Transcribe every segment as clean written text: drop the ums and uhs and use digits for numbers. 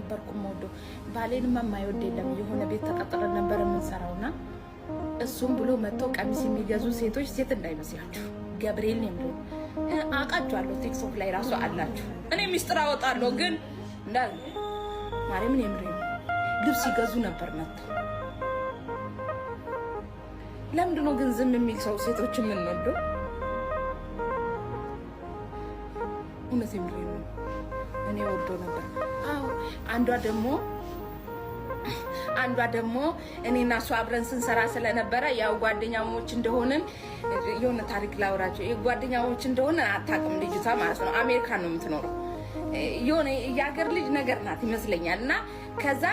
ነበርኩ ሞዶ ባሌንማ ማይወድ የለም የሆነ ቤት ተቀጥረን ነበር የምንሰራውና እሱም ብሎ መጥቶ ቀሚስ የሚገዙ ሴቶች ሴት እንዳይመስላችሁ ገብርኤል ነው አቃጫለሁ ቲክቶክ ላይ ራሱ አላችሁ እኔ ሚስጥር አወጣለሁ ግን እንዳል ማርያምን የምሬ ልብስ ይገዙ ነበር መጥቶ ለምንድነው ግን ዝም የሚል ሰው ሴቶችን ምን ወዶ እውነት የምሬ ነው እኔ ወዶ ነበር አዎ አንዷ ደግሞ እኔና እሱ አብረን ስንሰራ ስለነበረ ያው ጓደኛሞች እንደሆነን የሆነ ታሪክ ላውራቸው የጓደኛሞች እንደሆነ አታውቅም ልጅቷ ማለት ነው አሜሪካ ነው የምትኖረው የሆነ የሀገር ልጅ ነገር ናት ይመስለኛልና ከዛ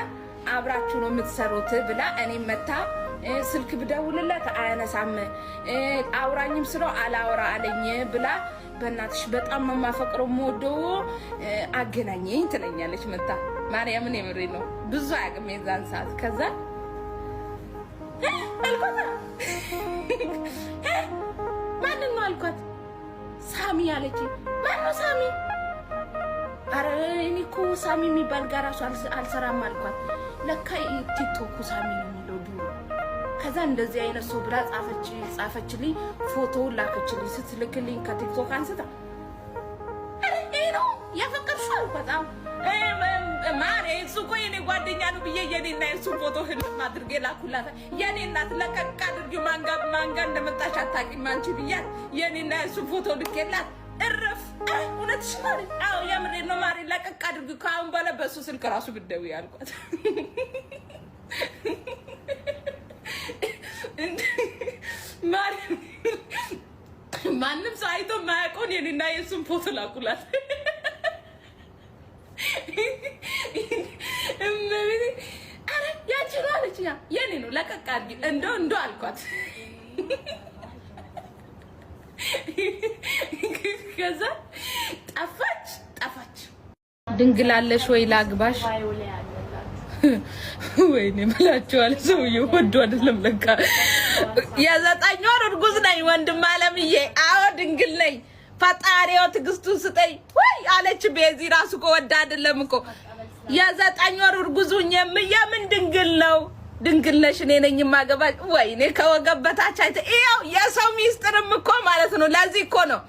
አብራችሁ ነው የምትሰሩት ብላ እኔ መታ ስልክ ብደውልለት አያነሳም አውራኝም ስለው አላወራ አለኝ ብላ በእናትሽ በጣም ማፈቅረው ሞዶ አገናኘኝ ትለኛለች መታ ማርያምን የምሬ ነው ብዙ አያውቅም የዛን ሰዓት ከዛ አልኳት ማንን ነው አልኳት ሳሚ አለች ማነው ሳሚ አረ እኔ እኮ ሳሚ የሚባል ጋር ራሱ አልሰራም አልኳት ለካ ቲክቶክ ሳሚ ነው የሚለው ድሮ ከዛ እንደዚህ አይነት ሰው ብላ ጻፈችልኝ ፎቶ ላከችልኝ ስትልክልኝ ከቲክቶክ አንስታ አረ ነው ያፈቀርሽው አልኳት ማሬ ሱቆ የኔ ጓደኛ ነው ብዬ የኔና የሱ ፎቶ ህልም አድርጌ ላኩላት የኔ እናት ለቀቅ አድርጊ ማንጋ እንደመጣሽ አታውቂም አንቺ ብያት የኔና የሱ ፎቶ ልኬላት እረፍ እውነትሽ ማለት አዎ የምሬ ነው ማሬ ለቀቅ አድርጊ ካሁን በኋላ በሱ ስልክ ራሱ ብትደውይ አልኳት ማሬ ማንም ሰው አይቶ ማያውቀውን የኔና የሱን ፎቶ ላኩላት አረ ያቺ ነው አለች የኔ ነው ለቀቅ አድርጊ እንደው አልኳት ከዛ ጠፋች ድንግላለሽ ወይ ላግባሽ ወይኔ መላችኋል ሰውዬው ወዶ አይደለም ለካ የ9 ወር እርጉዝ ነኝ ወንድም አለምዬ አዎ ድንግል ነኝ ፈጣሪው ትግስቱን ስጠኝ ወይ አለች ቤዚ ራሱ ወዳ አይደለም እኮ የ9 ወር እርጉዙኝ የምን ድንግል ነው ድንግል ነሽ እኔ ነኝ ማገባሽ ወይኔ ከወገበታች አይተ ይኸው የሰው ሚስጥርም እኮ ማለት ነው ለዚህ እኮ ነው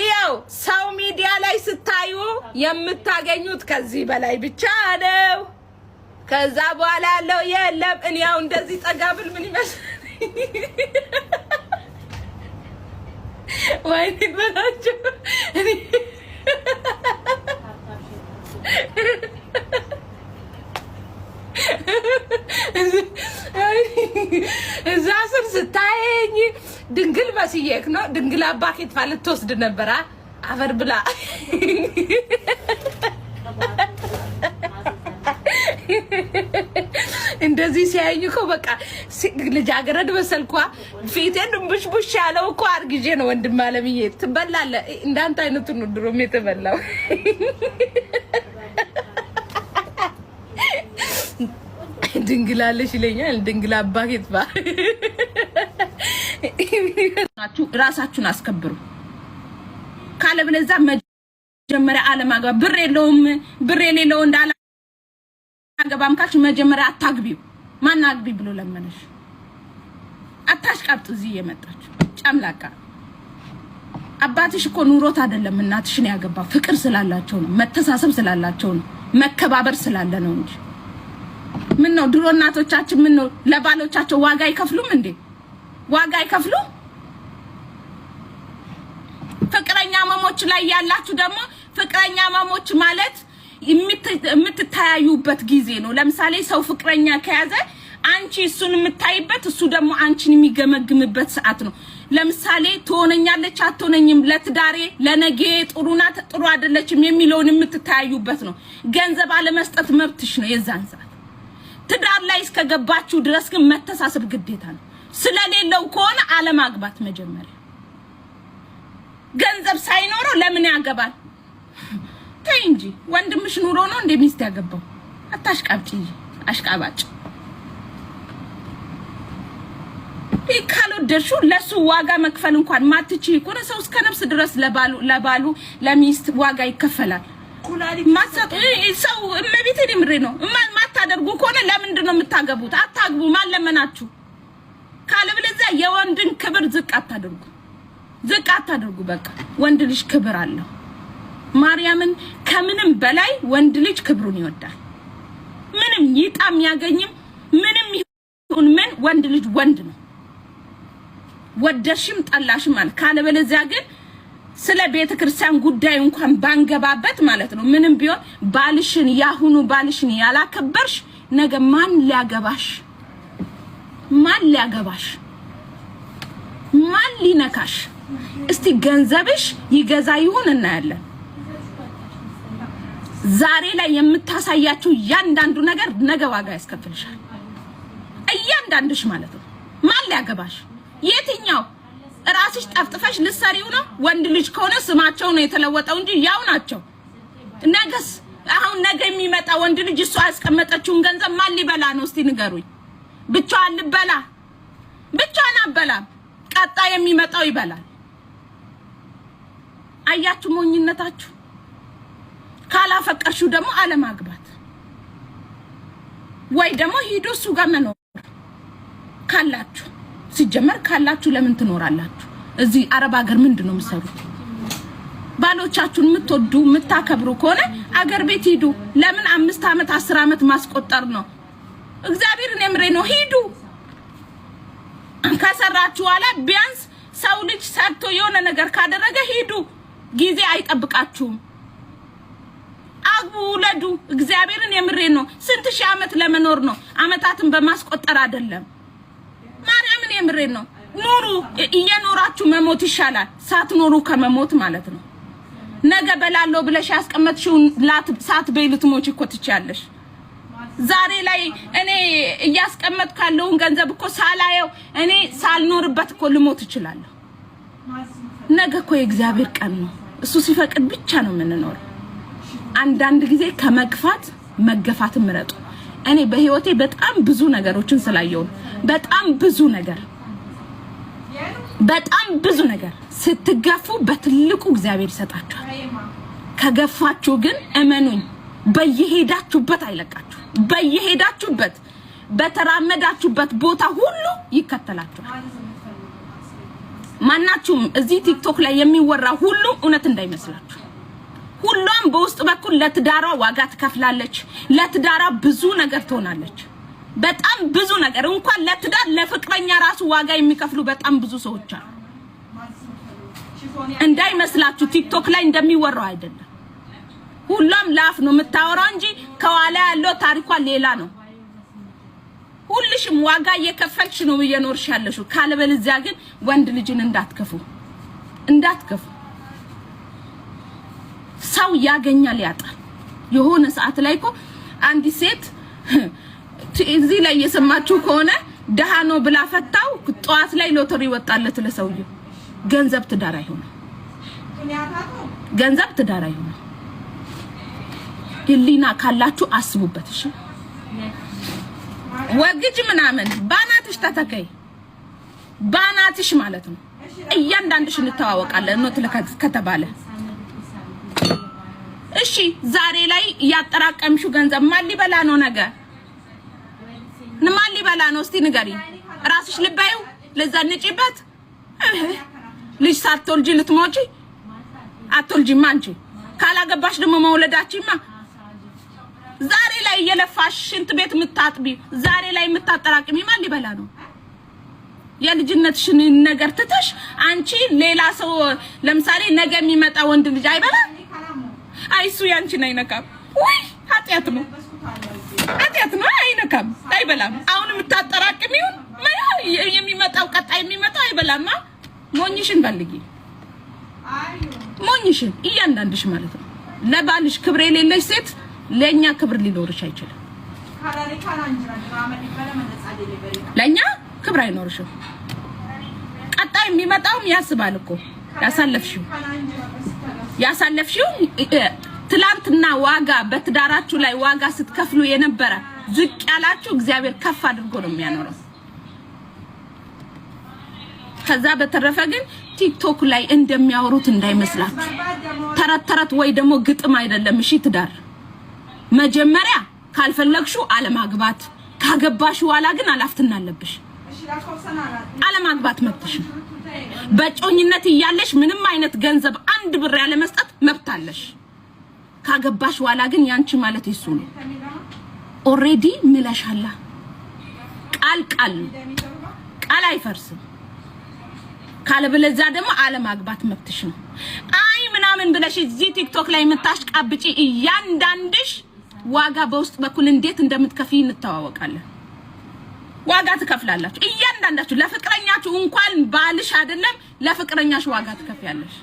ይኸው ሰው ሚዲያ ላይ ስታዩ የምታገኙት ከዚህ በላይ ብቻ ነው ከዛ በኋላ ያለው የለም እኔ ያው እንደዚህ ጠጋብል ምን ይመስል ወይኔ በላችሁ እኔ እዛ ስር ስታየኝ ድንግል መስየክ ነው ድንግል አባኬት ማለት ተወስድ ነበር አፈር ብላ እንደዚህ ሲያዩኝ እኮ በቃ ልጃገረድ መሰልኳ ፊቴን ብሽብሽ ያለው እኮ አርግጄ ነው ወንድም አለምዬ ትበላለ እንዳንተ አይነቱ ነው ድሮም የተበላው ድንግላለሽ ይለኛል ድንግል አባኬት ባ ራሳችሁን አስከብሩ ካለበለዛ መጀመሪያ አለማግባ ብር የሌለው እንዳላ አገባም ካሽ መጀመሪያ አታግቢው ማን አግቢ ብሎ ለመነሽ አታሽቃብጡ እዚህ የመጣች ጫምላቃ አባትሽ እኮ ኑሮት አይደለም እናትሽን ያገባው ፍቅር ስላላቸው ነው መተሳሰብ ስላላቸው ነው መከባበር ስላለ ነው እንጂ ምን ነው ድሮ እናቶቻችን ምን ነው ለባሎቻቸው ዋጋ አይከፍሉም እንዴ ዋጋ አይከፍሉም ፍቅረኛ ማሞች ላይ ያላችሁ ደግሞ ፍቅረኛ ማሞች ማለት የምትታያዩበት ጊዜ ነው ለምሳሌ ሰው ፍቅረኛ ከያዘ አንቺ እሱን የምታይበት እሱ ደግሞ አንቺን የሚገመግምበት ሰዓት ነው ለምሳሌ ትሆነኛለች አትሆነኝም ለትዳሬ ለነገ ጥሩና ጥሩ አይደለችም የሚለውን የምትታያዩበት ነው ገንዘብ አለመስጠት መብትሽ ነው የዛን ሰዓት ትዳር ላይ እስከገባችሁ ድረስ ግን መተሳሰብ ግዴታ ነው ስለሌለው ከሆነ አለማግባት መጀመሪያ ገንዘብ ሳይኖረው ለምን ያገባል እንጂ ወንድምሽ ኑሮ ነው እንደ ሚስት ያገባው አታሽቃብጪ አሽቃባጭ ይካሎደርሹ ለሱ ዋጋ መክፈል እንኳን ማትቺ ኮነ ሰው እስከ ነፍስ ድረስ ለባሉ ለሚስት ዋጋ ይከፈላል ማሰጥ ሰው እመቤቴ ድምሬ ነው ማታደርጉ ከሆነ ለምንድን ነው የምታገቡት? አታግቡ። ማለመናችሁ ካለበለዚያ የወንድን ክብር ዝቅ አታደርጉ። በቃ ወንድ ልጅ ክብር አለው። ማርያምን ከምንም በላይ ወንድ ልጅ ክብሩን ይወዳል። ምንም ይጣም ያገኝም ምንም ይሁን ምን ወንድ ልጅ ወንድ ነው። ወደሽም ጠላሽም ማለት ካለበለዚያ ግን ስለ ቤተክርስቲያን ጉዳይ እንኳን ባንገባበት ማለት ነው ምንም ቢሆን ባልሽን ያሁኑ ባልሽን ያላከበርሽ ነገ ማን ሊያገባሽ ማን ሊነካሽ? እስቲ ገንዘብሽ ይገዛ ይሁን እናያለን። ዛሬ ላይ የምታሳያችሁ እያንዳንዱ ነገር ነገ ዋጋ ያስከፍልሻል። እያንዳንድሽ ማለት ነው። ማን ሊያገባሽ? የትኛው ራስሽ ጠፍጥፈሽ ልትሰሪው ነው? ወንድ ልጅ ከሆነ ስማቸው ነው የተለወጠው እንጂ ያው ናቸው። ነገስ አሁን ነገ የሚመጣ ወንድ ልጅ እሷ ያስቀመጠችውን ገንዘብ ማን ሊበላ ነው? እስቲ ንገሩኝ። ብቻዋን ልበላ? ብቻዋን አበላ። ቀጣይ የሚመጣው ይበላል። አያችሁ ሞኝነታችሁ። ካላፈቀርሽው ደግሞ አለማግባት ወይ ደግሞ ሂዱ እሱ ጋር መኖር ካላችሁ ሲጀመር ካላችሁ ለምን ትኖራላችሁ? እዚህ አረብ ሀገር ምንድነው የምትሰሩት? ባሎቻችሁን የምትወዱ የምታከብሩ ከሆነ አገር ቤት ሂዱ። ለምን 5 አመት 10 አመት ማስቆጠር ነው? እግዚአብሔርን የምሬ ነው። ሂዱ። ከሰራችሁ ኋላ ቢያንስ ሰው ልጅ ሰርቶ የሆነ ነገር ካደረገ ሂዱ። ጊዜ አይጠብቃችሁም። አግቡ፣ ውለዱ። እግዚአብሔርን የምሬ ነው። ስንት ሺህ አመት ለመኖር ነው፣ አመታትን በማስቆጠር አይደለም። ማርያምን የምሬ ነው። ኑሩ። እየኖራችሁ መሞት ይሻላል ሳትኖሩ ከመሞት ማለት ነው። ነገ በላለው ብለሽ ያስቀመጥሽውን ሳትበይ ልትሞቺ እኮ ትችያለሽ። ዛሬ ላይ እኔ እያስቀመጥ ካለውን ገንዘብ እኮ ሳላየው እኔ ሳልኖርበት እኮ ልሞት እችላለሁ። ነገ እኮ የእግዚአብሔር ቀን ነው። እሱ ሲፈቅድ ብቻ ነው የምንኖር። አንዳንድ ጊዜ ከመግፋት መገፋት ምረጡ። እኔ በህይወቴ በጣም ብዙ ነገሮችን ስላየው በጣም ብዙ ነገር ስትገፉ በትልቁ እግዚአብሔር ይሰጣችኋል። ከገፋችሁ ግን እመኑኝ በየሄዳችሁበት አይለቃችሁ። በየሄዳችሁበት በተራመዳችሁበት ቦታ ሁሉ ይከተላችኋል። ማናችሁም እዚህ ቲክቶክ ላይ የሚወራ ሁሉ እውነት እንዳይመስላችሁ። ሁሉም በውስጥ በኩል ለትዳሯ ዋጋ ትከፍላለች። ለትዳሯ ብዙ ነገር ትሆናለች። በጣም ብዙ ነገር እንኳን ለትዳር ለፍቅረኛ ራሱ ዋጋ የሚከፍሉ በጣም ብዙ ሰዎች አሉ። እንዳይመስላችሁ ቲክቶክ ላይ እንደሚወራው አይደለም። ሁሉም ላፍ ነው የምታወራው እንጂ ከኋላ ያለው ታሪኳ ሌላ ነው። ሁልሽም ዋጋ እየከፈልሽ ነው እየኖርሽ ያለሽው። ካለበለዚያ ግን ወንድ ልጅን እንዳትከፉ። ሰው ያገኛል ያጣል። የሆነ ሰዓት ላይ እኮ አንዲት ሴት እዚህ ላይ የሰማችሁ ከሆነ ደሃ ነው ብላ ፈታው። ጧት ላይ ሎተሪ ወጣለት ለሰውየው። ገንዘብ ትዳር አይሆንም። ህሊና ካላችሁ አስቡበት። እሺ ወግጅ ምናምን ባናትሽ ተተከይ ባናትሽ ማለት ነው። እያንዳንድሽ እንተዋወቃለን ነው ከተባለ እሺ። ዛሬ ላይ ያጠራቀምሽው ገንዘብ ማን ሊበላ ነው? ነገ ማን ሊበላ ነው? እስቲ ንገሪ። ራስሽ ልባዩ ለዛንጪበት ልጅ ሳትወልጂ ልትሞቺ አትወልጂማ አንቺ። ካላገባሽ ደግሞ መውለዳችማ ዛሬ ላይ የለፋሽ ሽንት ቤት የምታጥቢ ዛሬ ላይ የምታጠራቅሚ ማን ሊበላ ነው? የልጅነትሽን ነገር ትተሽ አንቺ ሌላ ሰው ለምሳሌ ነገ የሚመጣ ወንድ ልጅ አይበላ? አይሱ ያንቺን አይነካም ወይ? ኃጢያት ነው አይነካም፣ አይበላም። አሁን የምታጠራቅሚው የሚመጣው ቀጣይ የሚመጣው አይበላማ። ሞኝሽን ፈልጊ፣ ሞኝሽን እያንዳንድሽ ማለት ነው። ለባልሽ ክብር የሌለሽ ሴት ለኛ ክብር ሊኖርሽ አይችልም። ለኛ ክብር አይኖርሽም። ቀጣይ የሚመጣው ያስባል እኮ ያሳለፍሽው ትላንትና ዋጋ በትዳራችሁ ላይ ዋጋ ስትከፍሉ የነበረ ዝቅ ያላችሁ እግዚአብሔር ከፍ አድርጎ ነው የሚያኖረው። ከዛ በተረፈ ግን ቲክቶክ ላይ እንደሚያወሩት እንዳይመስላችሁ ተረት ወይ ደግሞ ግጥም አይደለም እሺ ትዳር መጀመሪያ ካልፈለግሽው አለማግባት ካገባሽ በኋላ ግን አላፍትና አለብሽ አለማግባት መብትሽ በጮኝነት ይያለሽ ምንም አይነት ገንዘብ አንድ ብር ያለ መስጠት መብታለሽ ካገባሽ በኋላ ግን ያንቺ ማለት ይሱ ነው ኦሬዲ ምለሻላ ቃል አይፈርስም ካለበለዛ ደግሞ አለማግባት መብትሽ ነው አይ ምናምን ብለሽ እዚህ ቲክቶክ ላይ የምታሽቃብጪ እያንዳንድሽ ዋጋ በውስጥ በኩል እንዴት እንደምትከፍይ እንተዋወቃለን ዋጋ ትከፍላላችሁ እያንዳንዳችሁ ለፍቅረኛችሁ እንኳን ባልሽ አይደለም ለፍቅረኛሽ ዋጋ ትከፍያለሽ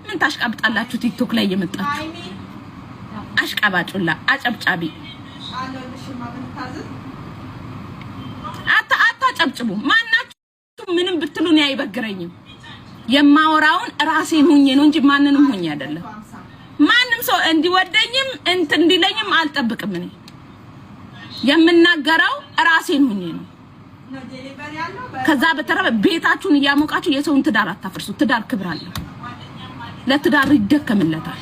ምን ታሽቃብጣላችሁ ቲክቶክ ላይ የመጣችሁ አሽቃባጩላ አጨብጫቢ አታጨብጭቡ ማናችሁ ምንም ብትሉን አይበግረኝም የማወራውን ራሴን ሁኜ ነው እንጂ ማንንም ሁኜ አይደለም ማንም ሰው እንዲወደኝም እንዲለኝም አልጠብቅም እኔ የምናገረው ራሴን ሁኜ ነው ከዛ በተረፈ ቤታችሁን ያሞቃችሁ የሰውን ትዳር አታፍርሱ ትዳር ክብር አለው ለትዳር ይደከምለታል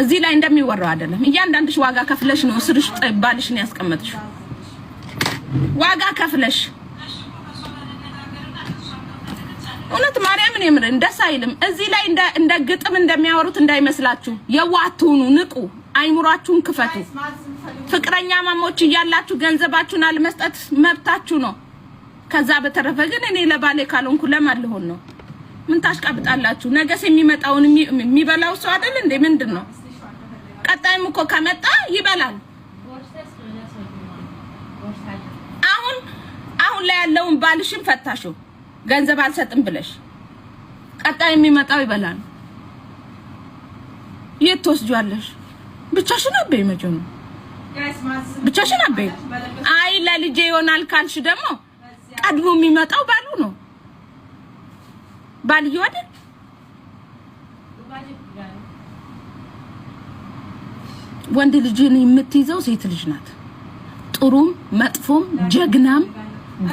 እዚህ ላይ እንደሚወራው አይደለም እያንዳንድሽ ዋጋ ከፍለሽ ነው ስርሽ ባልሽ ነው ያስቀመጥሽ ዋጋ ከፍለሽ እውነት ማርያምን የምር እንደሳይልም እዚህ ላይ እንደ ግጥም እንደሚያወሩት እንዳይመስላችሁ የዋቱኑ ንቁ አይሙራችሁን ክፈቱ ፍቅረኛ ማሞች ይያላችሁ ገንዘባችሁን አልመስጠት መብታችሁ ነው ከዛ በተረፈ ግን እኔ ለባሌ ካልሆንኩ ለማልሆን ነው ምን ታሽቃብጣላችሁ ነገስ የሚመጣውን የሚበላው ሰው አይደል እንዴ ምንድነው ቀጣይም እኮ ከመጣ ይበላል አሁን ላይ ያለውን ባልሽን ፈታሹ ገንዘብ አልሰጥም ብለሽ ቀጣይ የሚመጣው ይበላል የትወስጂዋለሽ ብቻሽን አበይ መጀኑ ብቻሽን አበይ አይ ለልጄ ይሆናል ካልሽ ደግሞ ቀድሞ የሚመጣው ባሉ ነው ባልየው አይደል ወንድ ልጅን የምትይዘው ሴት ልጅ ናት ጥሩም መጥፎም ጀግናም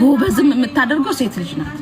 ጎበዝም የምታደርገው ሴት ልጅ ናት